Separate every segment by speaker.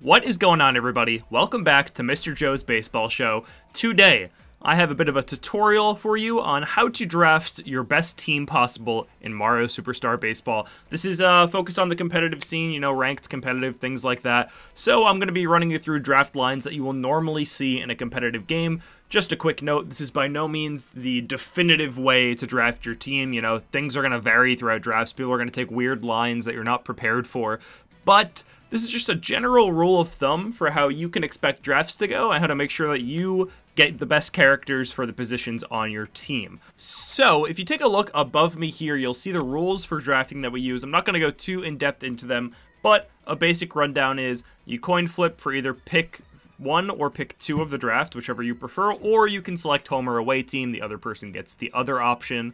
Speaker 1: What is going on, everybody? Welcome back to Mr. Joe's Baseball Show. Today, I have a bit of a tutorial for you on how to draft your best team possible in Mario Superstar Baseball. This is focused on the competitive scene, you know, ranked competitive, things like that. So I'm going to be running you through draft lines that you will normally see in a competitive game. Just a quick note, this is by no means the definitive way to draft your team. You know, things are going to vary throughout drafts. People are going to take weird lines that you're not prepared for. But this is just a general rule of thumb for how you can expect drafts to go and how to make sure that you get the best characters for the positions on your team. So, if you take a look above me here, you'll see the rules for drafting that we use. I'm not going to go too in-depth into them, but a basic rundown is you coin flip for either pick 1 or pick 2 of the draft, whichever you prefer, or you can select home or away team. The other person gets the other option.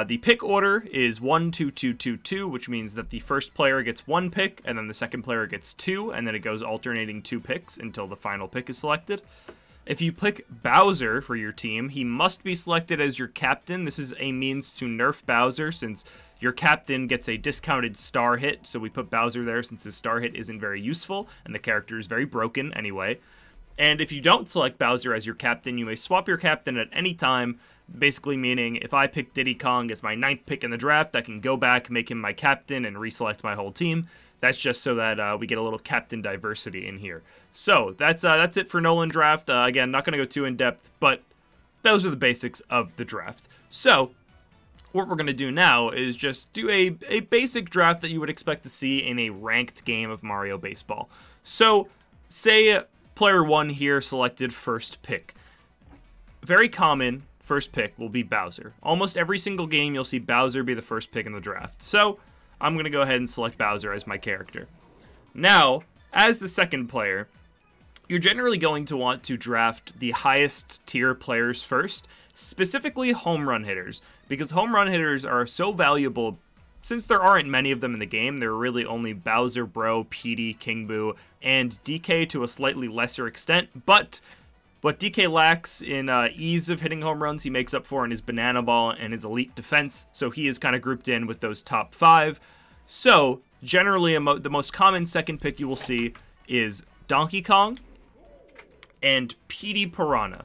Speaker 1: The pick order is 1, 2, 2, 2, 2, which means that the first player gets 1 pick, and then the second player gets 2, and then it goes alternating 2 picks until the final pick is selected. If you pick Bowser for your team, he must be selected as your captain. This is a means to nerf Bowser, since your captain gets a discounted star hit, so we put Bowser there since his star hit isn't very useful, and the character is very broken anyway. And if you don't select Bowser as your captain, you may swap your captain at any time, basically meaning if I pick Diddy Kong as my 9th pick in the draft, I can go back, make him my captain, and reselect my whole team. That's just so that we get a little captain diversity in here. So that's it for Nolan draft. Again, not going to go too in-depth, but those are the basics of the draft. So what we're going to do now is just do a basic draft that you would expect to see in a ranked game of Mario Baseball. So say player 1 here selected first pick. Very common first pick will be Bowser. Almost every single game you'll see Bowser be the first pick in the draft. So I'm going to go ahead and select Bowser as my character. Now, as the second player, you're generally going to want to draft the highest tier players first, specifically home run hitters, because home run hitters are so valuable. Since there aren't many of them in the game, there are really only Bowser, Bro, Petey, King Boo, and DK to a slightly lesser extent, but what DK lacks in ease of hitting home runs, he makes up for in his Banana Ball and his elite defense, so he is kind of grouped in with those top 5. So, generally, the most common second pick you will see is Donkey Kong and Petey Piranha.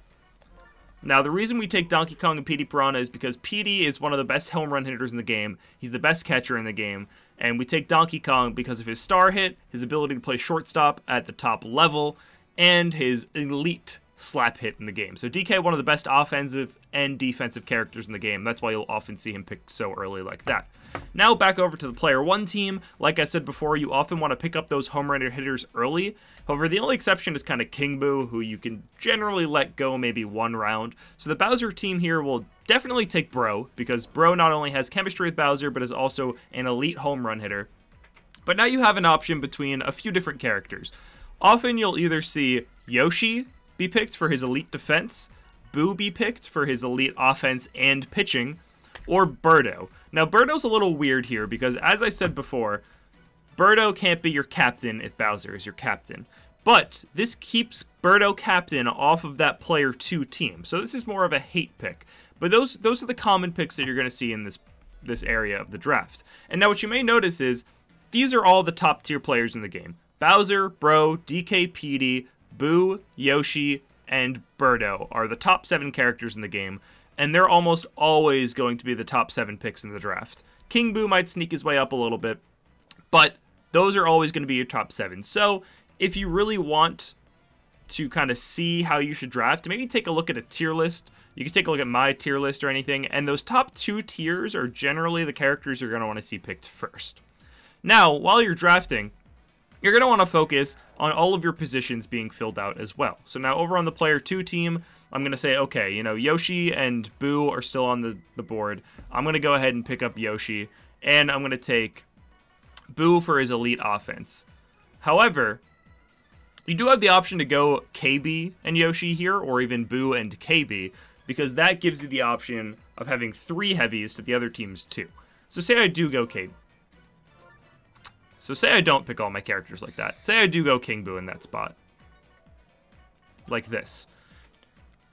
Speaker 1: Now, the reason we take Donkey Kong and Petey Piranha is because Petey is one of the best home run hitters in the game. He's the best catcher in the game. And we take Donkey Kong because of his star hit, his ability to play shortstop at the top level, and his elite slap hit in the game. So DK, one of the best offensive and defensive characters in the game. That's why you'll often see him picked so early like that. Now back over to the player 1 team. Like I said before, you often want to pick up those home run hitters early. However, the only exception is kind of King Boo, who you can generally let go maybe 1 round. So the Bowser team here will definitely take Bro, because Bro not only has chemistry with Bowser, but is also an elite home run hitter. But now you have an option between a few different characters. Often you'll either see Yoshi be picked for his elite defense, Boo be picked for his elite offense and pitching, or Birdo. Now, Birdo's a little weird here because, as I said before, Birdo can't be your captain if Bowser is your captain. But this keeps Birdo captain off of that player 2 team. So this is more of a hate pick. But those are the common picks that you're going to see in this area of the draft. And now what you may notice is these are all the top tier players in the game. Bowser, Bro, DK, Petey, Boo, Yoshi, and Birdo are the top 7 characters in the game, and they're almost always going to be the top 7 picks in the draft. King Boo might sneak his way up a little bit, but those are always going to be your top 7. So if you really want to kind of see how you should draft, maybe take a look at a tier list. You can take a look at my tier list or anything, and those top 2 tiers are generally the characters you're going to want to see picked first. Now, while you're drafting, you're going to want to focus on all of your positions being filled out as well. So now over on the player 2 team, I'm going to say, okay, you know, Yoshi and Boo are still on the board. I'm going to go ahead and pick up Yoshi, and I'm going to take Boo for his elite offense. However, you do have the option to go KB and Yoshi here, or even Boo and KB, because that gives you the option of having 3 heavies to the other team's 2. So say I do go KB. So say I don't pick all my characters like that. Say I do go King Boo in that spot. Like this.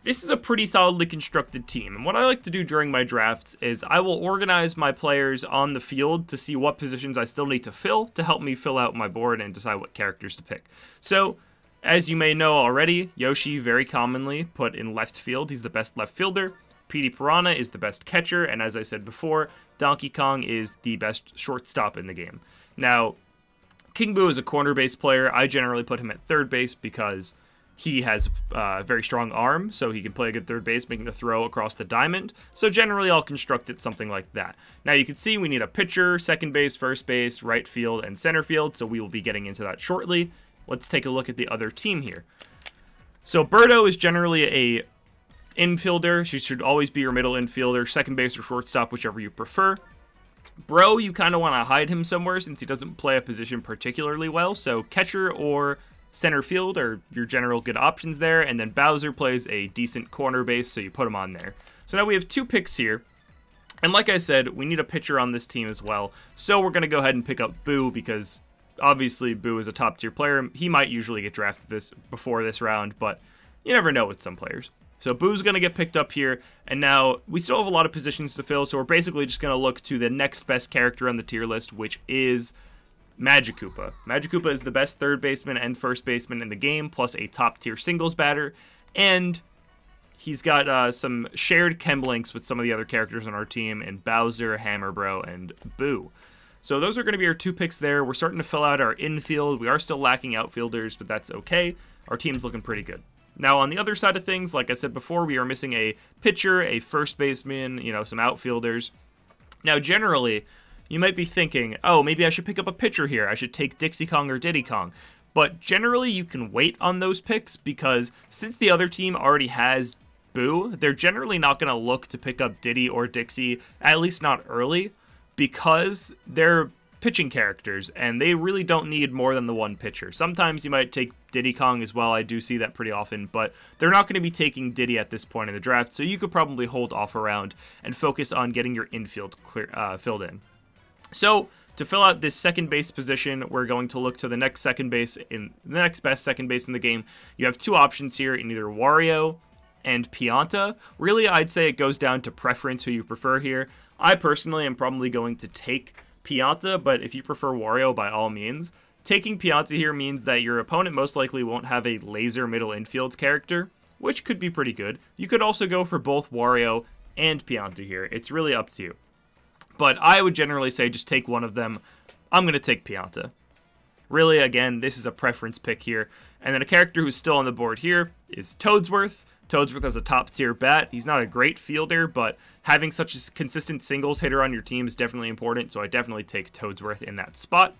Speaker 1: this is a pretty solidly constructed team. And what I like to do during my drafts is I will organize my players on the field to see what positions I still need to fill to help me fill out my board and decide what characters to pick. So, as you may know already, Yoshi very commonly put in left field. He's the best left fielder. Petey Piranha is the best catcher. And as I said before, Donkey Kong is the best shortstop in the game. Now, King Boo is a corner base player. I generally put him at third base because he has a very strong arm, so he can play a good third base, making the throw across the diamond. So generally, I'll construct it something like that. Now, you can see we need a pitcher, second base, first base, right field, and center field, so we will be getting into that shortly. Let's take a look at the other team here. So Birdo is generally a infielder. She should always be your middle infielder, second base or shortstop, whichever you prefer. Bro, you kind of want to hide him somewhere since he doesn't play a position particularly well, so catcher or center field are your general good options there, and then Bowser plays a decent corner base, so you put him on there. So now we have 2 picks here, and like I said, we need a pitcher on this team as well, so we're going to go ahead and pick up Boo, because obviously Boo is a top-tier player. He might usually get drafted before this round, but you never know with some players. So Boo's going to get picked up here, and now we still have a lot of positions to fill, so we're basically just going to look to the next best character on the tier list, which is Magikoopa. Magikoopa is the best third baseman and first baseman in the game, plus a top-tier singles batter, and he's got some shared chem links with some of the other characters on our team, in Bowser, Hammer Bro, and Boo. So those are going to be our 2 picks there. We're starting to fill out our infield. We are still lacking outfielders, but that's okay. Our team's looking pretty good. Now, on the other side of things, like I said before, we are missing a pitcher, a first baseman, some outfielders. Now, generally, you might be thinking, oh, maybe I should pick up a pitcher here. I should take Dixie Kong or Diddy Kong. But generally, you can wait on those picks because since the other team already has Boo, they're generally not going to look to pick up Diddy or Dixie, at least not early, because they're pitching characters, and they really don't need more than the one pitcher. Sometimes you might take Diddy Kong as well. I do see that pretty often, but they're not going to be taking Diddy at this point in the draft, so you could probably hold off around and focus on getting your infield filled in. So, to fill out this second base position, we're going to look to the next best second base in the game. You have 2 options here in either Wario and Pianta. Really, I'd say it goes down to preference who you prefer here. I personally am probably going to take Pianta, but if you prefer Wario, by all means. Taking Pianta here means that your opponent most likely won't have a laser middle infield character, which could be pretty good. You could also go for both Wario and Pianta here. It's really up to you. But I would generally say just take one of them. I'm going to take Pianta. Really, again, this is a preference pick here. And then a character who's still on the board here is Toadsworth. Toadsworth has a top-tier bat. He's not a great fielder, but having such a consistent singles hitter on your team is definitely important, so I definitely take Toadsworth in that spot.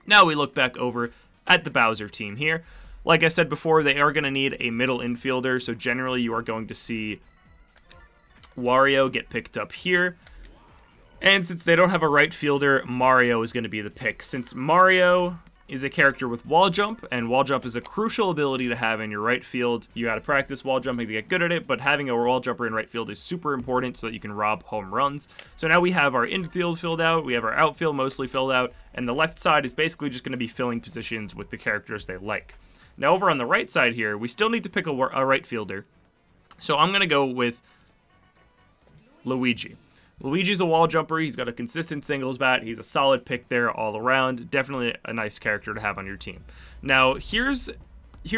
Speaker 1: Now we look back over at the Bowser team here. Like I said before, they are going to need a middle infielder, so generally you are going to see Wario get picked up here. And since they don't have a right fielder, Mario is going to be the pick. Since Mario is a character with wall jump, and wall jump is a crucial ability to have in your right field. You got to practice wall jumping to get good at it, but having a wall jumper in right field is super important so that you can rob home runs. So now we have our infield filled out, we have our outfield mostly filled out, and the left side is basically just going to be filling positions with the characters they like. Now over on the right side here, we still need to pick a right fielder. So I'm going to go with Luigi. Luigi's a wall jumper. He's got a consistent singles bat. He's a solid pick there all around. Definitely a nice character to have on your team. Now, here's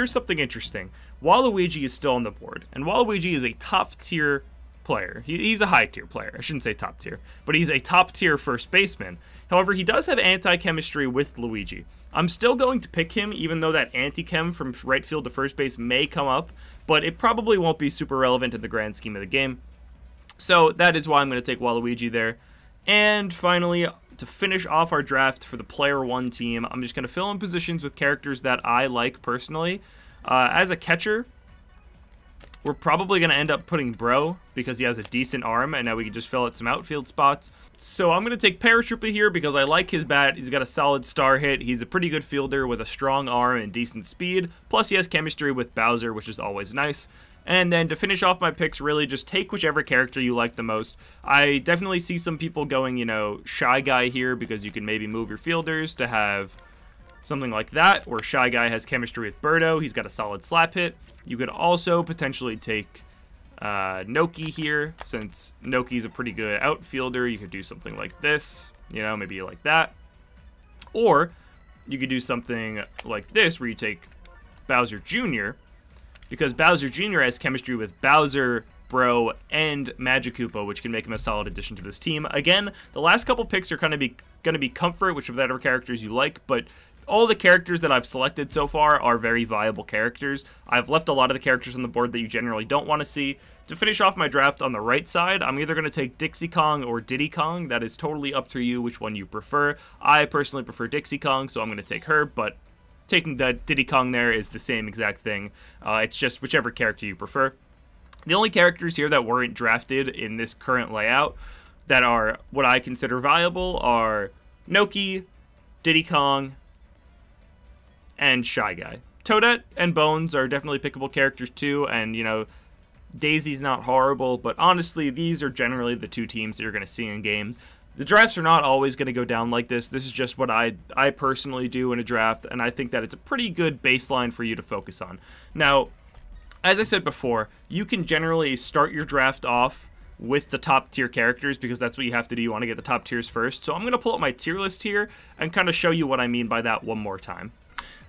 Speaker 1: something interesting. Waluigi is still on the board, and Waluigi is a top-tier player. He's a high-tier player. I shouldn't say top-tier, but he's a top-tier first baseman. However, he does have anti-chemistry with Luigi. I'm still going to pick him, even though that anti-chem from right field to first base may come up, but it probably won't be super relevant in the grand scheme of the game. So that is why I'm going to take Waluigi there. And finally, to finish off our draft for the Player 1 team, I'm just going to fill in positions with characters that I like personally. As a catcher, we're probably going to end up putting Bro because he has a decent arm, and now we can just fill out some outfield spots. So I'm going to take Paratroopa here because I like his bat. He's got a solid star hit. He's a pretty good fielder with a strong arm and decent speed. Plus, he has chemistry with Bowser, which is always nice. And then to finish off my picks, really just take whichever character you like the most. I definitely see some people going, Shy Guy here because you can maybe move your fielders to have something like that, where Shy Guy has chemistry with Birdo. He's got a solid slap hit. You could also potentially take Noki here. Since Noki's a pretty good outfielder, you could do something like this, you know, maybe like that. Or you could do something like this, where you take Bowser Jr., because Bowser Jr. has chemistry with Bowser, Bro, and Magikoopa, which can make him a solid addition to this team. Again, the last couple picks are going to be comfort, which are whatever characters you like, but all the characters that I've selected so far are very viable characters. I've left a lot of the characters on the board that you generally don't want to see. To finish off my draft on the right side, I'm either going to take Dixie Kong or Diddy Kong. That is totally up to you which one you prefer. I personally prefer Dixie Kong, so I'm going to take her, but taking the Diddy Kong there is the same exact thing. It's just whichever character you prefer. The only characters here that weren't drafted in this current layout that are what I consider viable are Noki, Diddy Kong, and Shy Guy. Toadette and Bones are definitely pickable characters too, and, you know, Daisy's not horrible, but honestly, these are generally the two teams that you're going to see in games. The drafts are not always going to go down like this. This is just what I personally do in a draft, and I think that it's a pretty good baseline for you to focus on. Now, as I said before, you can generally start your draft off with the top tier characters because that's what you have to do. You want to get the top tiers first. So I'm going to pull up my tier list here and kind of show you what I mean by that one more time.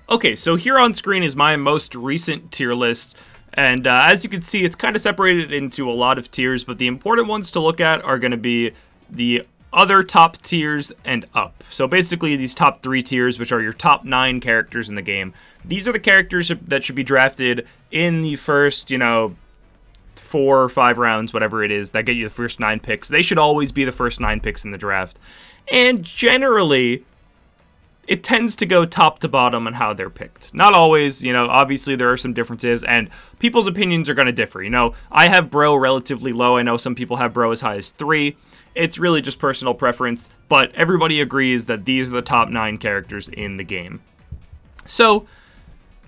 Speaker 1: Okay, so here on screen is my most recent tier list. And as you can see, it's kind of separated into a lot of tiers, but the important ones to look at are going to be the other top tiers and up. So basically these top 3 tiers, which are your top 9 characters in the game. These are the characters that should be drafted in the first, you know, 4 or 5 rounds, whatever it is, that get you the first 9 picks. They should always be the first 9 picks in the draft. And generally, it tends to go top to bottom on how they're picked. Not always, you know, obviously there are some differences, and people's opinions are going to differ. You know, I have Bro relatively low. I know some people have Bro as high as 3. It's really just personal preference, but everybody agrees that these are the top 9 characters in the game. So,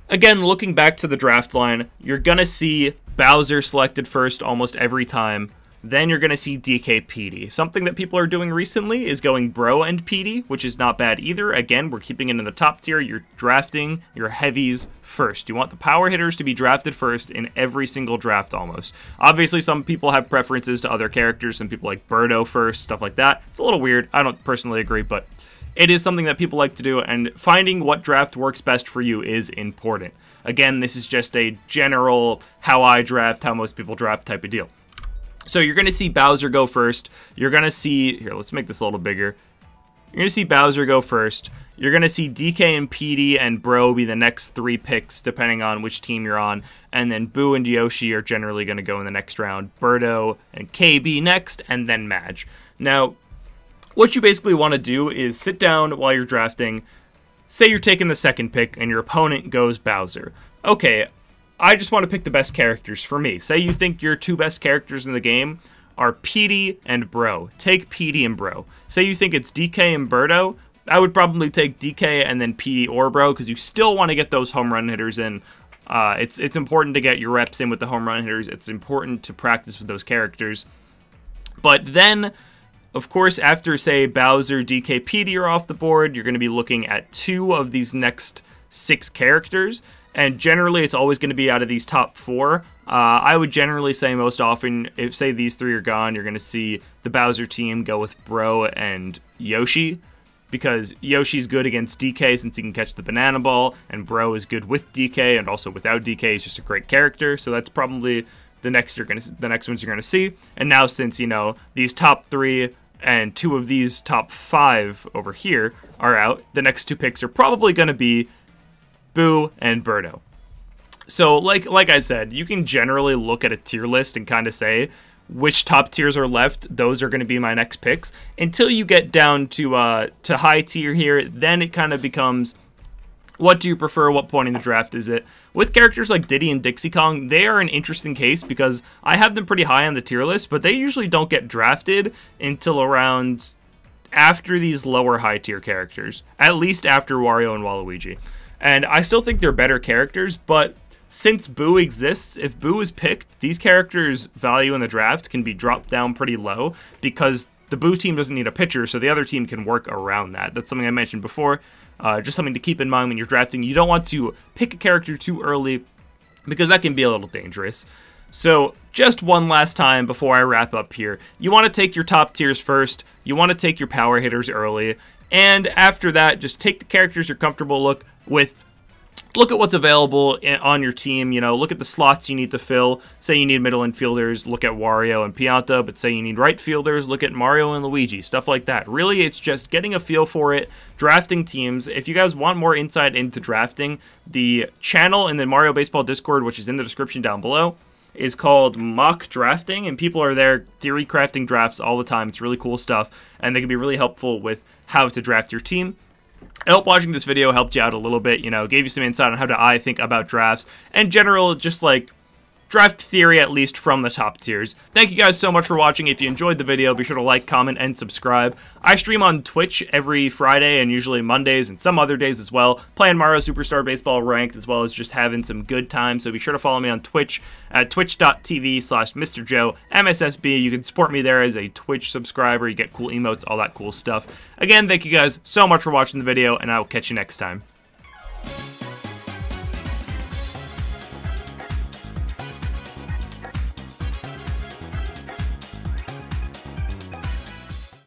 Speaker 1: again, looking back to the draft line, you're going to see Bowser selected first almost every time. Then you're going to see DK Petey. Something that people are doing recently is going Bro and Petey, which is not bad either. Again, we're keeping it in the top tier. You're drafting your heavies first. You want the power hitters to be drafted first in every single draft almost. Obviously, some people have preferences to other characters. Some people like Birdo first, stuff like that. It's a little weird. I don't personally agree, but it is something that people like to do, and finding what draft works best for you is important. Again, this is just a general how I draft, how most people draft type of deal. So you're going to see Bowser go first. You're going to see... Here, let's make this a little bigger. You're going to see Bowser go first. You're going to see DK and Petey and Bro be the next 3 picks, depending on which team you're on. And then Boo and Yoshi are generally going to go in the next round. Birdo and KB next, and then Madge. Now, what you basically want to do is sit down while you're drafting. Say you're taking the second pick, and your opponent goes Bowser. Okay, I just want to pick the best characters for me. Say you think your 2 best characters in the game are Petey and Bro. Take Petey and Bro. Say you think it's DK and Birdo. I would probably take DK and then Petey or Bro because you still want to get those home run hitters in. It's important to get your reps in with the home run hitters. It's important to practice with those characters. But then, of course, after, say, Bowser, DK, Petey are off the board, you're going to be looking at 2 of these next 6 characters. And generally, it's always going to be out of these top 4. I would generally say most often, if, say, these 3 are gone, you're going to see the Bowser team go with Bro and Yoshi. Because Yoshi's good against DK since he can catch the banana ball. And Bro is good with DK and also without DK. He's just a great character. So that's probably the next ones you're going to see. And now since, you know, these top 3 and 2 of these top 5 over here are out, the next 2 picks are probably going to be Boo and Birdo. So, like I said, you can generally look at a tier list and kind of say which top tiers are left. Those are going to be my next picks. Until you get down to high tier here, then it kind of becomes, what do you prefer? What point in the draft is it? With characters like Diddy and Dixie Kong, they are an interesting case because I have them pretty high on the tier list, but they usually don't get drafted until around after these lower high tier characters, at least after Wario and Waluigi. And I still think they're better characters, but since Boo exists, if Boo is picked, these characters' value in the draft can be dropped down pretty low because the Boo team doesn't need a pitcher, so the other team can work around that. That's something I mentioned before. Just something to keep in mind when you're drafting. You don't want to pick a character too early because that can be a little dangerous. So just one last time before I wrap up here. You want to take your top tiers first. You want to take your power hitters early. And after that, just take the characters you're comfortable with. Look at what's available on your team. You know, look at the slots you need to fill. Say you need middle infielders, look at Wario and Pianta. But say you need right fielders, look at Mario and Luigi. Stuff like that. Really, it's just getting a feel for it, drafting teams. If you guys want more insight into drafting, the channel in the Mario Baseball Discord, which is in the description down below, is called Mock Drafting, and people are there theory crafting drafts all the time. It's really cool stuff, and they can be really helpful with how to draft your team. I hope watching this video helped you out a little bit, you know, gave you some insight on how I think about drafts, and general, just like, draft theory, at least from the top tiers. Thank you guys so much for watching. If you enjoyed the video, be sure to like, comment, and subscribe. I stream on Twitch every Friday and usually Mondays and some other days as well, playing Mario Superstar Baseball Ranked, as well as just having some good time. So be sure to follow me on Twitch at twitch.tv/MrJoeMSSB. You can support me there as a Twitch subscriber. You get cool emotes, all that cool stuff. Again, thank you guys so much for watching the video, and I will catch you next time.